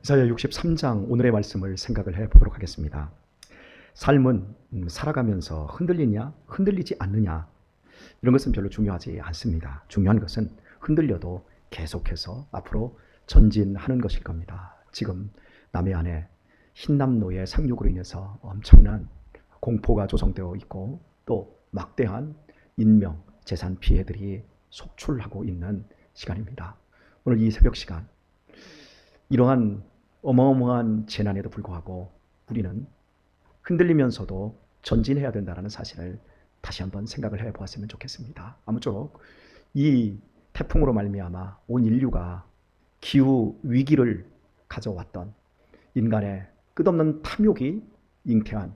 이사야 63장 오늘의 말씀을 생각을 해보도록 하겠습니다. 삶은 살아가면서 흔들리냐 흔들리지 않느냐 이런 것은 별로 중요하지 않습니다. 중요한 것은 흔들려도 계속해서 앞으로 전진하는 것일 겁니다. 지금 남해안에 흰남노의 상륙으로 인해서 엄청난 공포가 조성되어 있고 또 막대한 인명, 재산 피해들이 속출하고 있는 시간입니다. 오늘 이 새벽 시간 이러한 어마어마한 재난에도 불구하고 우리는 흔들리면서도 전진해야 된다는 사실을 다시 한번 생각을 해보았으면 좋겠습니다. 아무쪼록 이 태풍으로 말미암아 온 인류가 기후 위기를 가져왔던 인간의 끝없는 탐욕이 잉태한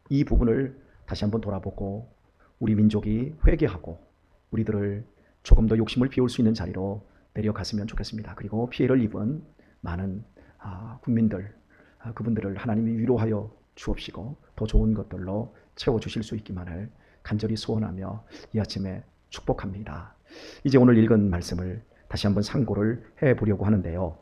이 부분을 다시 한번 돌아보고 우리 민족이 회개하고 우리들을 조금 더 욕심을 비울 수 있는 자리로 내려갔으면 좋겠습니다. 그리고 피해를 입은 많은 국민들, 그분들을 하나님이 위로하여 주옵시고 더 좋은 것들로 채워주실 수 있기만을 간절히 소원하며 이 아침에 축복합니다. 이제 오늘 읽은 말씀을 다시 한번 상고를 해보려고 하는데요.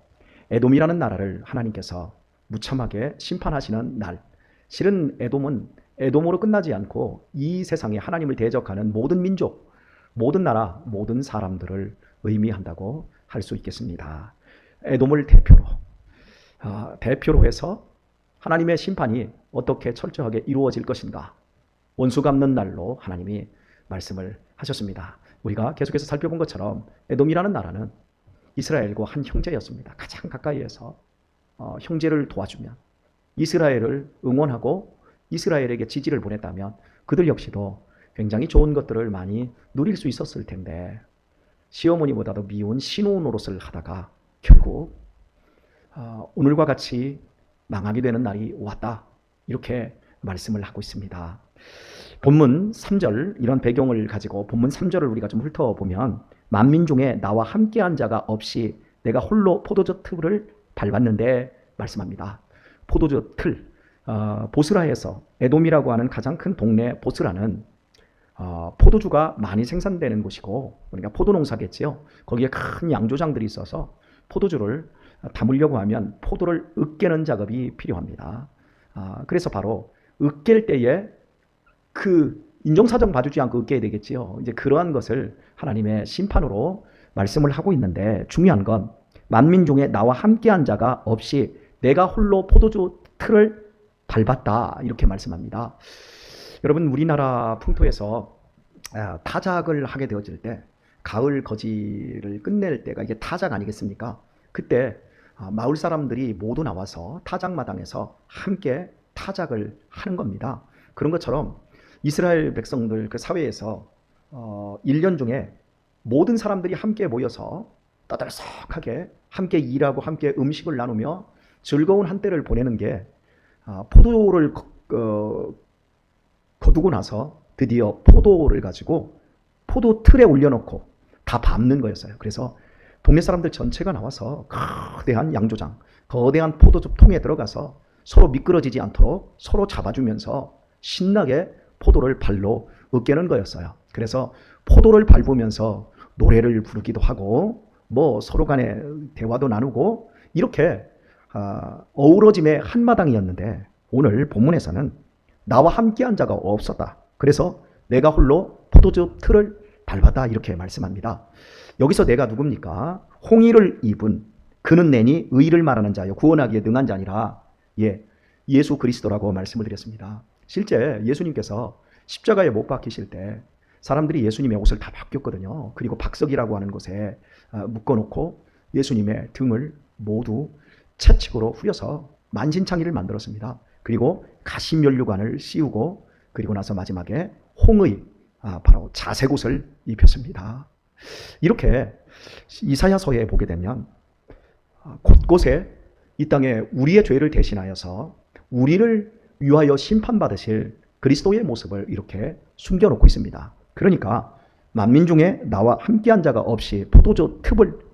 에돔이라는 나라를 하나님께서 무참하게 심판하시는 날, 실은 에돔은 에돔으로 끝나지 않고 이 세상에 하나님을 대적하는 모든 민족, 모든 나라, 모든 사람들을 의미한다고 할 수 있겠습니다. 에돔을 대표로 해서 하나님의 심판이 어떻게 철저하게 이루어질 것인가, 원수 갚는 날로 하나님이 말씀을 하셨습니다. 우리가 계속해서 살펴본 것처럼 에돔이라는 나라는 이스라엘과 한 형제였습니다. 가장 가까이에서 형제를 도와주면, 이스라엘을 응원하고 이스라엘에게 지지를 보냈다면 그들 역시도 굉장히 좋은 것들을 많이 누릴 수 있었을 텐데, 시어머니보다도 미운 신혼 노릇을 하다가 결국 오늘과 같이 망하게 되는 날이 왔다, 이렇게 말씀을 하고 있습니다. 본문 3절, 이런 배경을 가지고 본문 3절을 우리가 좀 훑어보면, 만민 중에 나와 함께한 자가 없이 내가 홀로 포도주 틀을 밟았는데 말씀합니다. 포도주 틀, 보스라에서, 에돔이라고 하는 가장 큰 동네 보스라는 포도주가 많이 생산되는 곳이고, 그러니까 포도 농사겠지요. 거기에 큰 양조장들이 있어서 포도주를 담으려고 하면 포도를 으깨는 작업이 필요합니다. 그래서 바로 으깰 때에 그 인정사정 봐주지 않고 으깨야 되겠지요. 이제 그러한 것을 하나님의 심판으로 말씀을 하고 있는데, 중요한 건 만민 중에 나와 함께한 자가 없이 내가 홀로 포도주 틀을 밟았다, 이렇게 말씀합니다. 여러분, 우리나라 풍토에서 타작을 하게 되어질 때, 가을 거지를 끝낼 때가 이게 타작 아니겠습니까? 그때 마을 사람들이 모두 나와서 타작마당에서 함께 타작을 하는 겁니다. 그런 것처럼 이스라엘 백성들 그 사회에서 1년 중에 모든 사람들이 함께 모여서 떠들썩하게 함께 일하고 함께 음식을 나누며 즐거운 한때를 보내는 게, 포도를 거두고 나서 드디어 포도를 가지고 포도 틀에 올려놓고 다 밟는 거였어요. 그래서 동네 사람들 전체가 나와서 거대한 양조장, 거대한 포도주 통에 들어가서 서로 미끄러지지 않도록 서로 잡아주면서 신나게 포도를 발로 으깨는 거였어요. 그래서 포도를 밟으면서 노래를 부르기도 하고 서로 간에 대화도 나누고 이렇게 어우러짐의 한마당이었는데, 오늘 본문에서는 나와 함께한 자가 없었다. 그래서 내가 홀로 포도주 틀을 밟았다, 이렇게 말씀합니다. 여기서 내가 누굽니까? 홍의를 입은 그는 내니 의를 말하는 자요 구원하기에 능한 자니라. 예수 그리스도라고 말씀을 드렸습니다. 실제 예수님께서 십자가에 못 박히실 때 사람들이 예수님의 옷을 다 벗겼거든요. 그리고 박석이라고 하는 곳에 묶어놓고 예수님의 등을 모두 채찍으로 후려서 만신창이를 만들었습니다. 그리고 가시면류관을 씌우고, 그리고 나서 마지막에 홍의, 바로 자색옷을 입혔습니다. 이렇게 이사야서에 보게 되면 곳곳에 이 땅에 우리의 죄를 대신하여서 우리를 위하여 심판받으실 그리스도의 모습을 이렇게 숨겨놓고 있습니다. 그러니까 만민 중에 나와 함께한 자가 없이 포도주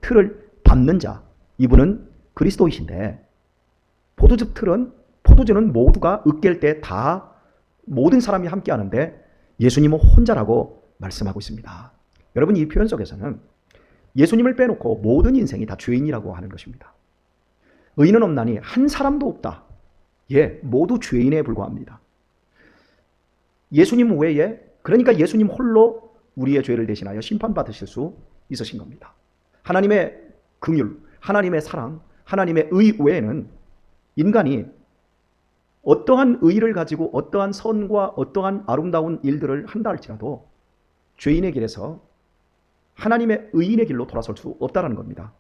틀을 밟는 자, 이분은 그리스도이신데, 포도주는 모두가 으깰 때 다 모든 사람이 함께하는데 예수님은 혼자라고 말씀하고 있습니다. 여러분, 이 표현 속에서는 예수님을 빼놓고 모든 인생이 다 죄인이라고 하는 것입니다. 의인은 없나니 한 사람도 없다. 예, 모두 죄인에 불과합니다. 예수님 외에, 그러니까 예수님 홀로 우리의 죄를 대신하여 심판받으실 수 있으신 겁니다. 하나님의 긍휼, 하나님의 사랑, 하나님의 의 외에는 인간이 어떠한 의를 가지고 어떠한 선과 어떠한 아름다운 일들을 한다 할지라도 죄인의 길에서 하나님의 의인의 길로 돌아설 수 없다는 겁니다.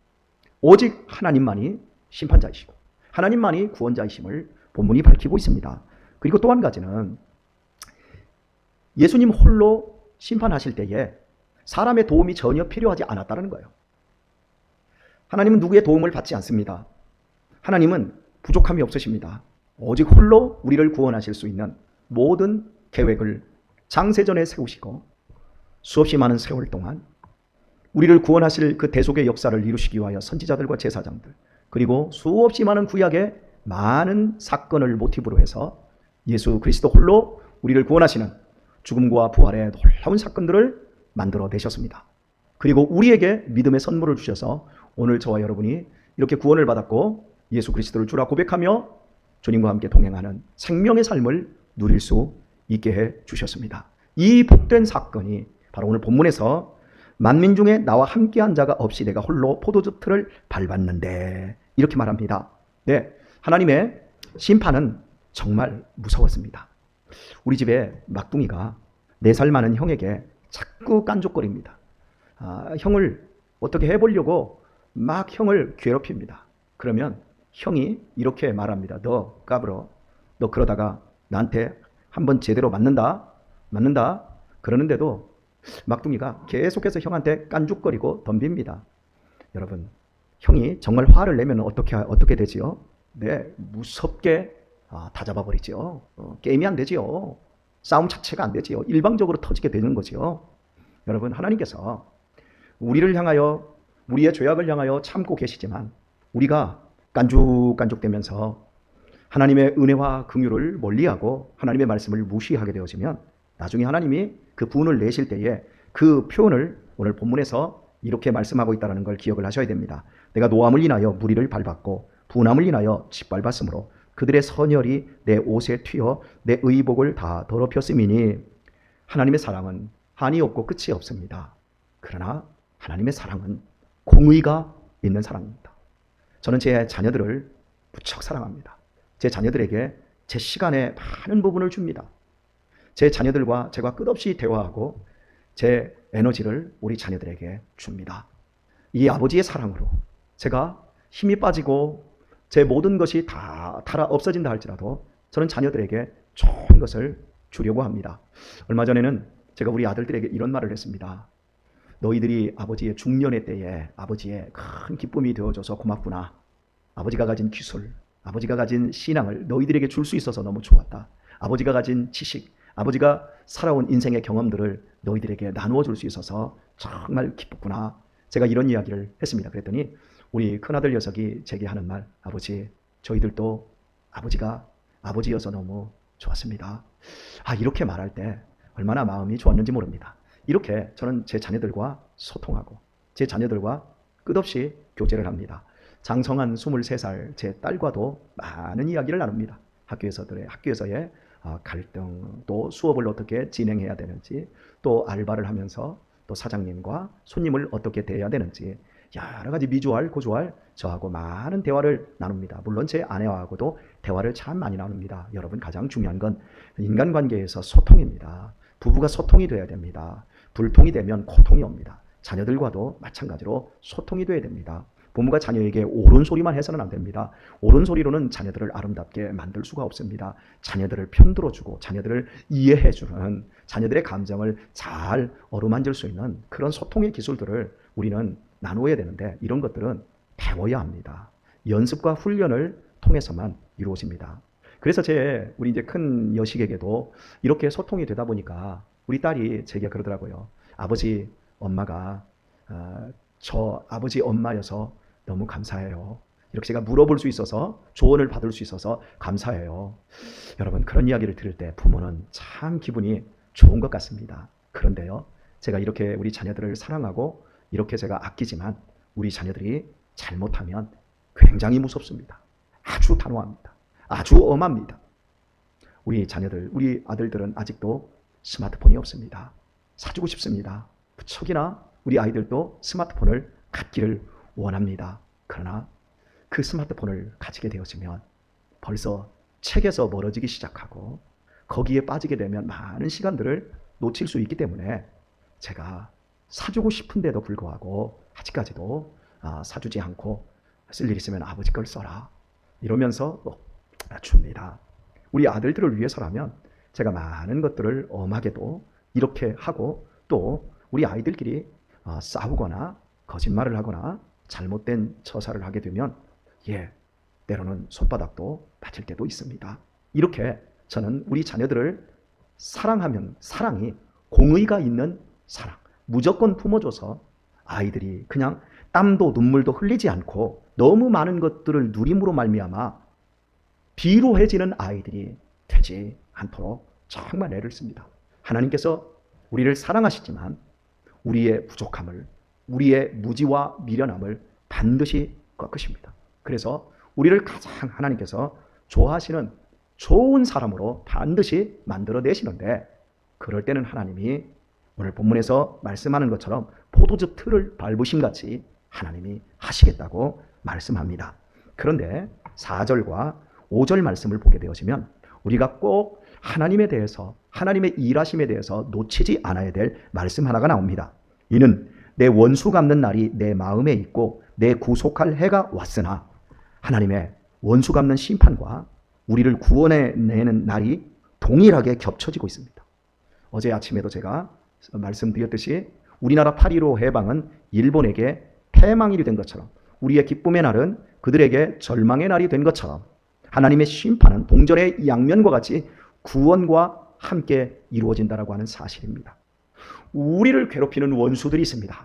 오직 하나님만이 심판자이시고 하나님만이 구원자이심을 본문이 밝히고 있습니다. 그리고 또 한 가지는 예수님 홀로 심판하실 때에 사람의 도움이 전혀 필요하지 않았다는 거예요. 하나님은 누구의 도움을 받지 않습니다. 하나님은 부족함이 없으십니다. 오직 홀로 우리를 구원하실 수 있는 모든 계획을 장세전에 세우시고 수없이 많은 세월 동안 우리를 구원하실 그 대속의 역사를 이루시기 위하여 선지자들과 제사장들, 그리고 수없이 많은 구약의 많은 사건을 모티브로 해서 예수 그리스도 홀로 우리를 구원하시는 죽음과 부활의 놀라운 사건들을 만들어 내셨습니다. 그리고 우리에게 믿음의 선물을 주셔서 오늘 저와 여러분이 이렇게 구원을 받았고 예수 그리스도를 주라 고백하며 주님과 함께 동행하는 생명의 삶을 누릴 수 있게 해 주셨습니다. 이 복된 사건이 바로 오늘 본문에서 만민 중에 나와 함께한 자가 없이 내가 홀로 포도주 틀을 밟았는데 이렇게 말합니다. 네, 하나님의 심판은 정말 무서웠습니다. 우리 집에 막둥이가 4살 많은 형에게 자꾸 깐족거립니다. 형을 어떻게 해보려고 막 형을 괴롭힙니다. 그러면 형이 이렇게 말합니다. 너 까불어. 너 그러다가 나한테 한번 제대로 맞는다. 그러는데도 막둥이가 계속해서 형한테 깐죽거리고 덤빕니다. 여러분, 형이 정말 화를 내면 어떻게 되지요? 네, 무섭게 다 잡아버리죠. 게임이 안 되지요. 싸움 자체가 안 되지요. 일방적으로 터지게 되는 거죠. 여러분, 하나님께서 우리를 향하여, 우리의 죄악을 향하여 참고 계시지만 우리가 깐죽깐죽대면서 하나님의 은혜와 긍휼을 멀리하고 하나님의 말씀을 무시하게 되어지면 나중에 하나님이 그 분을 내실 때에 그 표현을 오늘 본문에서 이렇게 말씀하고 있다는 걸 기억을 하셔야 됩니다. 내가 노함을 인하여 무리를 밟았고 분함을 인하여 짓밟았으므로 그들의 선혈이 내 옷에 튀어 내 의복을 다 더럽혔음이니 하나님의 사랑은 한이 없고 끝이 없습니다. 그러나 하나님의 사랑은 공의가 있는 사랑입니다. 저는 제 자녀들을 무척 사랑합니다. 제 자녀들에게 제 시간의 많은 부분을 줍니다. 제 자녀들과 제가 끝없이 대화하고 제 에너지를 우리 자녀들에게 줍니다. 이 아버지의 사랑으로 제가 힘이 빠지고 제 모든 것이 다 달아 없어진다 할지라도 저는 자녀들에게 좋은 것을 주려고 합니다. 얼마 전에는 제가 우리 아들들에게 이런 말을 했습니다. 너희들이 아버지의 중년의 때에 아버지의 큰 기쁨이 되어줘서 고맙구나. 아버지가 가진 기술, 아버지가 가진 신앙을 너희들에게 줄 수 있어서 너무 좋았다. 아버지가 가진 지식, 아버지가 살아온 인생의 경험들을 너희들에게 나누어 줄 수 있어서 정말 기뻤구나. 제가 이런 이야기를 했습니다. 그랬더니 우리 큰아들 녀석이 제게 하는 말, 아버지, 저희들도 아버지가 아버지여서 너무 좋았습니다. 이렇게 말할 때 얼마나 마음이 좋았는지 모릅니다. 이렇게 저는 제 자녀들과 소통하고 제 자녀들과 끝없이 교제를 합니다. 장성한 23살 제 딸과도 많은 이야기를 나눕니다. 학교에서의 갈등, 또 수업을 어떻게 진행해야 되는지, 또 알바를 하면서 또 사장님과 손님을 어떻게 대해야 되는지 여러 가지 미주알, 고주알 저하고 많은 대화를 나눕니다. 물론 제 아내와하고도 대화를 참 많이 나눕니다. 여러분, 가장 중요한 건 인간관계에서 소통입니다. 부부가 소통이 돼야 됩니다. 불통이 되면 고통이 옵니다. 자녀들과도 마찬가지로 소통이 돼야 됩니다. 부모가 자녀에게 옳은 소리만 해서는 안 됩니다. 옳은 소리로는 자녀들을 아름답게 만들 수가 없습니다. 자녀들을 편들어주고 자녀들을 이해해주는, 자녀들의 감정을 잘 어루만질 수 있는 그런 소통의 기술들을 우리는 나누어야 되는데 이런 것들은 배워야 합니다. 연습과 훈련을 통해서만 이루어집니다. 그래서 우리 이제 큰 여식에게도 이렇게 소통이 되다 보니까 우리 딸이 제게 그러더라고요. 아버지, 엄마가 저 아버지 엄마여서 너무 감사해요. 이렇게 제가 물어볼 수 있어서, 조언을 받을 수 있어서 감사해요. 여러분, 그런 이야기를 들을 때 부모는 참 기분이 좋은 것 같습니다. 그런데요, 제가 이렇게 우리 자녀들을 사랑하고 이렇게 제가 아끼지만 우리 자녀들이 잘못하면 굉장히 무섭습니다. 아주 단호합니다. 아주 엄합니다. 우리 자녀들, 우리 아들들은 아직도 스마트폰이 없습니다. 사주고 싶습니다. 무척이나 우리 아이들도 스마트폰을 갖기를 원합니다. 그러나 그 스마트폰을 가지게 되었으면 벌써 책에서 멀어지기 시작하고 거기에 빠지게 되면 많은 시간들을 놓칠 수 있기 때문에 제가 사주고 싶은데도 불구하고 아직까지도 사주지 않고 쓸 일 있으면 아버지 걸 써라 이러면서 줍니다. 우리 아들들을 위해서라면 제가 많은 것들을 엄하게도 이렇게 하고 또 우리 아이들끼리 싸우거나 거짓말을 하거나 잘못된 처사를 하게 되면 때로는 손바닥도 다칠 때도 있습니다. 이렇게 저는 우리 자녀들을 사랑하면 사랑이 공의가 있는 사랑, 무조건 품어줘서 아이들이 그냥 땀도 눈물도 흘리지 않고 너무 많은 것들을 누림으로 말미암아 비루해지는 아이들이 되지 않도록 정말 애를 씁니다. 하나님께서 우리를 사랑하시지만 우리의 부족함을, 우리의 무지와 미련함을 반드시 꺾으십니다. 그래서 우리를 가장 하나님께서 좋아하시는 좋은 사람으로 반드시 만들어내시는데 그럴 때는 하나님이 오늘 본문에서 말씀하는 것처럼 포도즙 틀을 밟으심같이 하나님이 하시겠다고 말씀합니다. 그런데 4절과 5절 말씀을 보게 되어지면 우리가 꼭 하나님에 대해서, 하나님의 일하심에 대해서 놓치지 않아야 될 말씀 하나가 나옵니다. 이는 내 원수 갚는 날이 내 마음에 있고 내 구속할 해가 왔으나 하나님의 원수 갚는 심판과 우리를 구원해내는 날이 동일하게 겹쳐지고 있습니다. 어제 아침에도 제가 말씀드렸듯이 우리나라 8.15 해방은 일본에게 패망일이 된 것처럼 우리의 기쁨의 날은 그들에게 절망의 날이 된 것처럼 하나님의 심판은 동전의 양면과 같이 구원과 함께 이루어진다라고 하는 사실입니다. 우리를 괴롭히는 원수들이 있습니다.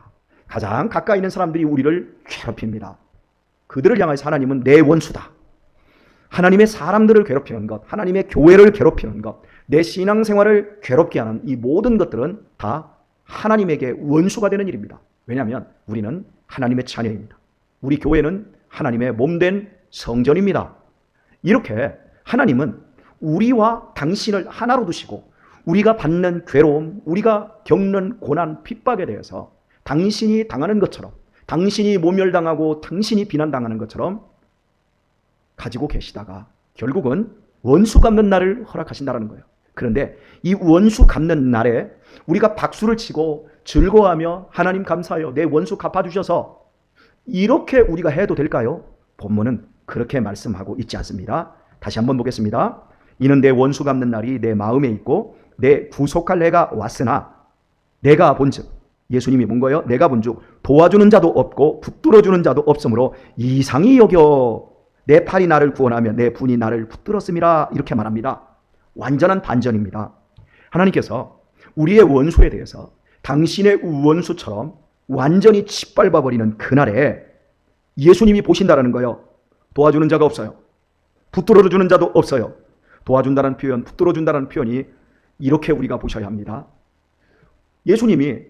가장 가까이 있는 사람들이 우리를 괴롭힙니다. 그들을 향해서 하나님은 내 원수다. 하나님의 사람들을 괴롭히는 것, 하나님의 교회를 괴롭히는 것, 내 신앙생활을 괴롭게 하는 이 모든 것들은 다 하나님에게 원수가 되는 일입니다. 왜냐하면 우리는 하나님의 자녀입니다. 우리 교회는 하나님의 몸된 성전입니다. 이렇게 하나님은 우리와 당신을 하나로 두시고 우리가 받는 괴로움, 우리가 겪는 고난, 핍박에 대해서 당신이 당하는 것처럼, 당신이 모멸당하고 당신이 비난당하는 것처럼 가지고 계시다가 결국은 원수 갚는 날을 허락하신다는 거예요. 그런데 이 원수 갚는 날에 우리가 박수를 치고 즐거워하며 하나님 감사해요, 내 원수 갚아주셔서, 이렇게 우리가 해도 될까요? 본문은 그렇게 말씀하고 있지 않습니다. 다시 한번 보겠습니다. 이는 내 원수 갚는 날이 내 마음에 있고 내 구속할 해가 왔으나 내가 본즉, 예수님이 본 거예요. 내가 본즉 도와주는 자도 없고 붙들어주는 자도 없으므로 이상히 여겨 내 팔이 나를 구원하며 내 분이 나를 붙들었음이라, 이렇게 말합니다. 완전한 반전입니다. 하나님께서 우리의 원수에 대해서 당신의 원수처럼 완전히 짓밟아버리는 그날에 예수님이 보신다라는 거예요. 도와주는 자가 없어요. 붙들어주는 자도 없어요. 도와준다는 표현, 붙들어준다는 표현이 이렇게 우리가 보셔야 합니다. 예수님이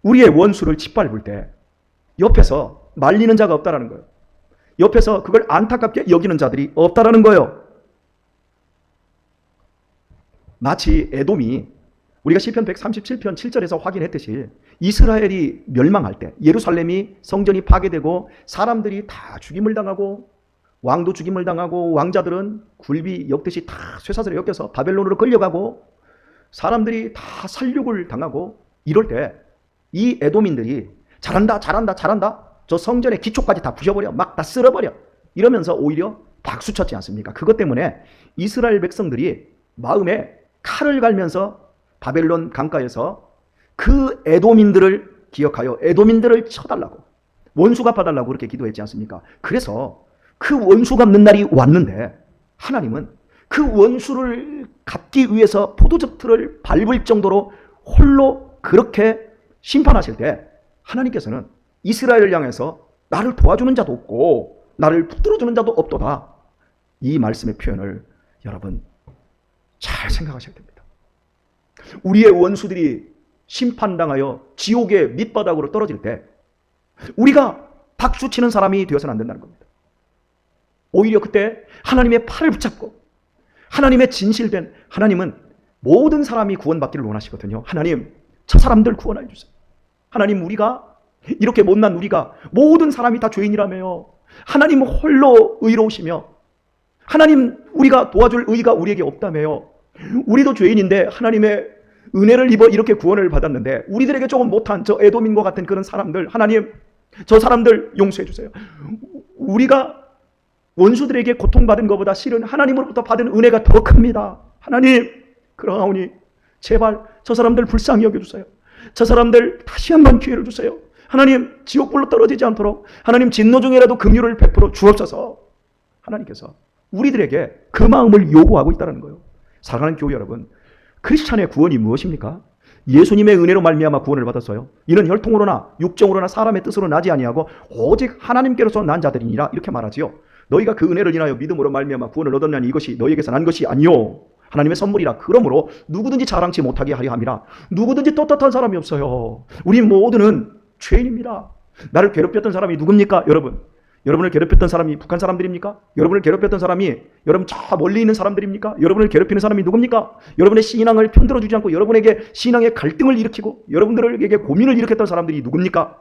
우리의 원수를 짓밟을 때 옆에서 말리는 자가 없다라는 거예요. 옆에서 그걸 안타깝게 여기는 자들이 없다라는 거예요. 마치 에돔이 우리가 시편 137편 7절에서 확인했듯이 이스라엘이 멸망할 때, 예루살렘이 성전이 파괴되고 사람들이 다 죽임을 당하고 왕도 죽임을 당하고 왕자들은 굴비 엮듯이 다 쇠사슬에 엮여서 바벨론으로 끌려가고 사람들이 다 살육을 당하고 이럴 때 이 에돔인들이 잘한다 잘한다 잘한다, 저 성전의 기초까지 다 부셔버려, 막 다 쓸어버려, 이러면서 오히려 박수쳤지 않습니까? 그것 때문에 이스라엘 백성들이 마음에 칼을 갈면서 바벨론 강가에서 그 에돔인들을 기억하여 에돔인들을 쳐달라고, 원수 갚아달라고 그렇게 기도했지 않습니까? 그래서 그 원수 갚는 날이 왔는데 하나님은 그 원수를 갚기 위해서 포도즙 틀을 밟을 정도로 홀로 그렇게 심판하실 때 하나님께서는 이스라엘을 향해서 나를 도와주는 자도 없고 나를 붙들어주는 자도 없도다, 이 말씀의 표현을 여러분 잘 생각하셔야 됩니다. 우리의 원수들이 심판당하여 지옥의 밑바닥으로 떨어질 때 우리가 박수치는 사람이 되어서는 안 된다는 겁니다. 오히려 그때 하나님의 팔을 붙잡고 하나님의 진실된 하나님은 모든 사람이 구원받기를 원하시거든요. 하나님, 저 사람들 구원해 주세요. 하나님, 우리가 이렇게 못난 우리가 모든 사람이 다 죄인이라며요. 하나님 홀로 의로우시며 하나님 우리가 도와줄 의가 우리에게 없다며요. 우리도 죄인인데 하나님의 은혜를 입어 이렇게 구원을 받았는데 우리들에게 조금 못한 저 에돔인과 같은 그런 사람들, 하나님 저 사람들 용서해 주세요. 우리가 원수들에게 고통받은 것보다 실은 하나님으로부터 받은 은혜가 더 큽니다. 하나님, 그러하오니 제발 저 사람들 불쌍히 여겨주세요. 저 사람들 다시 한번 기회를 주세요. 하나님, 지옥불로 떨어지지 않도록 하나님 진노 중이라도 긍휼을 베풀어 주옵소서. 하나님께서 우리들에게 그 마음을 요구하고 있다는 거예요. 사랑하는 교회 여러분, 크리스찬의 구원이 무엇입니까? 예수님의 은혜로 말미암아 구원을 받았어요. 이는 혈통으로나 육정으로나 사람의 뜻으로 나지 아니하고 오직 하나님께로서 난 자들이니라 이렇게 말하지요. 너희가 그 은혜를 인하여 믿음으로 말미암아 구원을 얻었냐니 이것이 너희에게서 난 것이 아니요 하나님의 선물이라. 그러므로 누구든지 자랑치 못하게 하려 함이라. 누구든지 떳떳한 사람이 없어요. 우리 모두는 죄인입니다. 나를 괴롭혔던 사람이 누굽니까? 여러분을 괴롭혔던 사람이 북한 사람들입니까? 여러분을 괴롭혔던 사람이 여러분 저 멀리 있는 사람들입니까? 여러분을 괴롭히는 사람이 누굽니까? 여러분의 신앙을 편들어주지 않고 여러분에게 신앙의 갈등을 일으키고 여러분들에게 고민을 일으켰던 사람들이 누굽니까?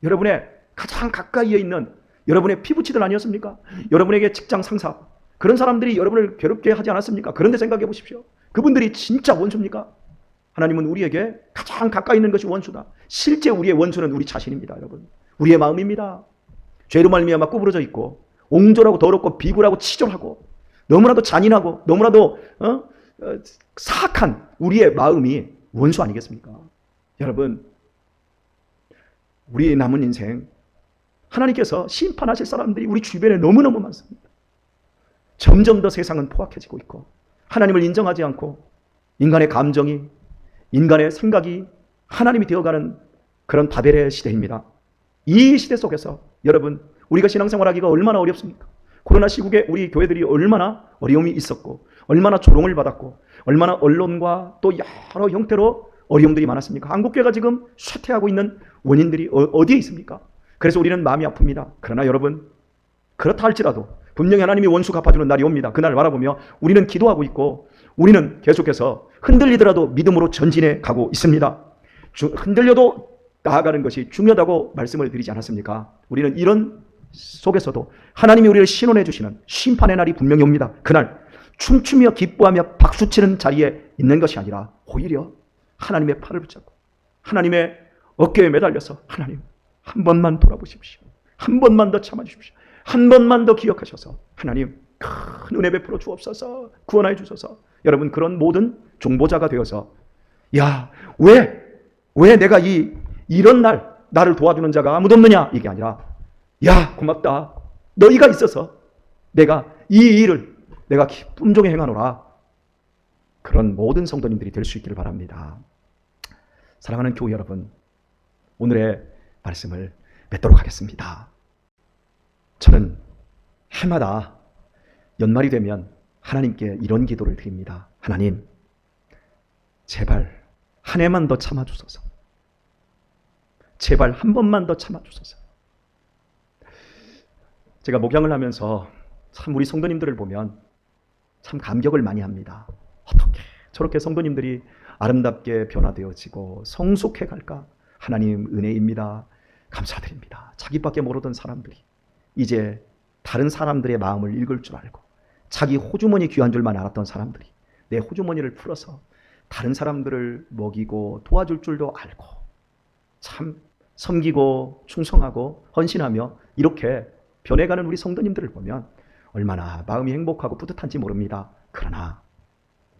여러분의 가장 가까이에 있는 여러분의 피부치들 아니었습니까? 여러분에게 직장 상사, 그런 사람들이 여러분을 괴롭게 하지 않았습니까? 그런데 생각해 보십시오. 그분들이 진짜 원수입니까? 하나님은 우리에게 가장 가까이 있는 것이 원수다. 실제 우리의 원수는 우리 자신입니다. 여러분, 우리의 마음입니다. 죄로 말미암아 구부러져 있고 옹졸하고 더럽고 비굴하고 치졸하고 너무나도 잔인하고 너무나도 사악한 우리의 마음이 원수 아니겠습니까? 여러분, 우리의 남은 인생 하나님께서 심판하실 사람들이 우리 주변에 너무너무 많습니다. 점점 더 세상은 포악해지고 있고 하나님을 인정하지 않고 인간의 감정이, 인간의 생각이 하나님이 되어가는 그런 바벨의 시대입니다. 이 시대 속에서 여러분, 우리가 신앙생활하기가 얼마나 어렵습니까? 코로나 시국에 우리 교회들이 얼마나 어려움이 있었고 얼마나 조롱을 받았고 얼마나 언론과 또 여러 형태로 어려움들이 많았습니까? 한국교회가 지금 쇠퇴하고 있는 원인들이 어디에 있습니까? 그래서 우리는 마음이 아픕니다. 그러나 여러분, 그렇다 할지라도 분명히 하나님이 원수 갚아주는 날이 옵니다. 그날 바라보며 우리는 기도하고 있고 우리는 계속해서 흔들리더라도 믿음으로 전진해 가고 있습니다. 흔들려도 나아가는 것이 중요하다고 말씀을 드리지 않았습니까? 우리는 이런 속에서도 하나님이 우리를 신원해 주시는 심판의 날이 분명히 옵니다. 그날 춤추며 기뻐하며 박수치는 자리에 있는 것이 아니라 오히려 하나님의 팔을 붙잡고 하나님의 어깨에 매달려서 하나님, 한 번만 돌아보십시오. 한 번만 더 참아주십시오. 한 번만 더 기억하셔서 하나님 큰 은혜 베풀어 주옵소서, 구원하여 주소서. 여러분, 그런 모든 종보자가 되어서 야, 왜 내가 이런 날 나를 도와주는 자가 아무도 없느냐, 이게 아니라 야, 고맙다, 너희가 있어서 내가 이 일을 내가 품종에 행하노라. 그런 모든 성도님들이 될 수 있기를 바랍니다. 사랑하는 교회 여러분, 오늘의 말씀을 맺도록 하겠습니다. 저는 해마다 연말이 되면 하나님께 이런 기도를 드립니다. 하나님, 제발 한 해만 더 참아주소서. 제발 한 번만 더 참아주소서. 제가 목양을 하면서 참 우리 성도님들을 보면 참 감격을 많이 합니다. 어떻게 저렇게 성도님들이 아름답게 변화되어지고 성숙해 갈까? 하나님 은혜입니다. 감사드립니다. 자기밖에 모르던 사람들이 이제 다른 사람들의 마음을 읽을 줄 알고 자기 호주머니 귀한 줄만 알았던 사람들이 내 호주머니를 풀어서 다른 사람들을 먹이고 도와줄 줄도 알고 참 섬기고 충성하고 헌신하며 이렇게 변해가는 우리 성도님들을 보면 얼마나 마음이 행복하고 뿌듯한지 모릅니다. 그러나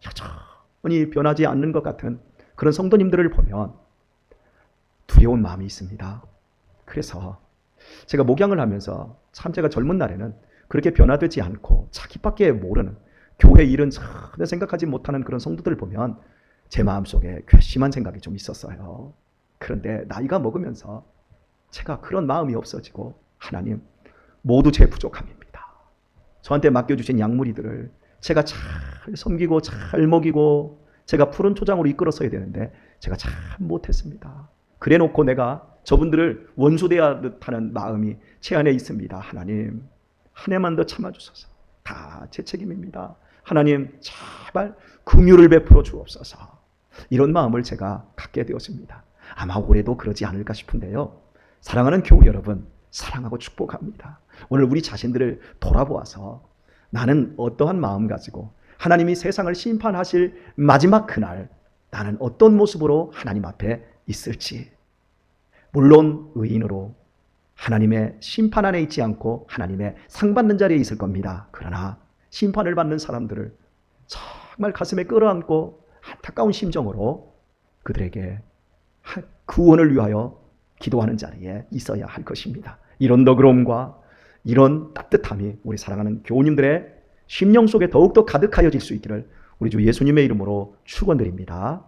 여전히 변하지 않는 것 같은 그런 성도님들을 보면 두려운 마음이 있습니다. 그래서 제가 목양을 하면서 참 제가 젊은 날에는 그렇게 변화되지 않고 자기밖에 모르는 교회 일은 전혀 생각하지 못하는 그런 성도들을 보면 제 마음속에 괘씸한 생각이 좀 있었어요. 그런데 나이가 먹으면서 제가 그런 마음이 없어지고 하나님, 모두 제 부족함입니다. 저한테 맡겨주신 양무리들을 제가 잘 섬기고 잘 먹이고 제가 푸른 초장으로 이끌었어야 되는데 제가 참 못했습니다. 그래놓고 내가 저분들을 원수돼야 하는 마음이 제 안에 있습니다. 하나님, 한 해만 더 참아주소서. 다 제 책임입니다. 하나님 제발 긍휼을 베풀어 주옵소서. 이런 마음을 제가 갖게 되었습니다. 아마 올해도 그러지 않을까 싶은데요. 사랑하는 교우 여러분, 사랑하고 축복합니다. 오늘 우리 자신들을 돌아보아서 나는 어떠한 마음 가지고 하나님이 세상을 심판하실 마지막 그날 나는 어떤 모습으로 하나님 앞에 있을지. 물론 의인으로 하나님의 심판 안에 있지 않고 하나님의 상 받는 자리에 있을 겁니다. 그러나 심판을 받는 사람들을 정말 가슴에 끌어안고 안타까운 심정으로 그들에게 구원을 위하여 기도하는 자리에 있어야 할 것입니다. 이런 너그러움과 이런 따뜻함이 우리 사랑하는 교우님들의 심령 속에 더욱더 가득하여질 수 있기를 우리 주 예수님의 이름으로 축원드립니다.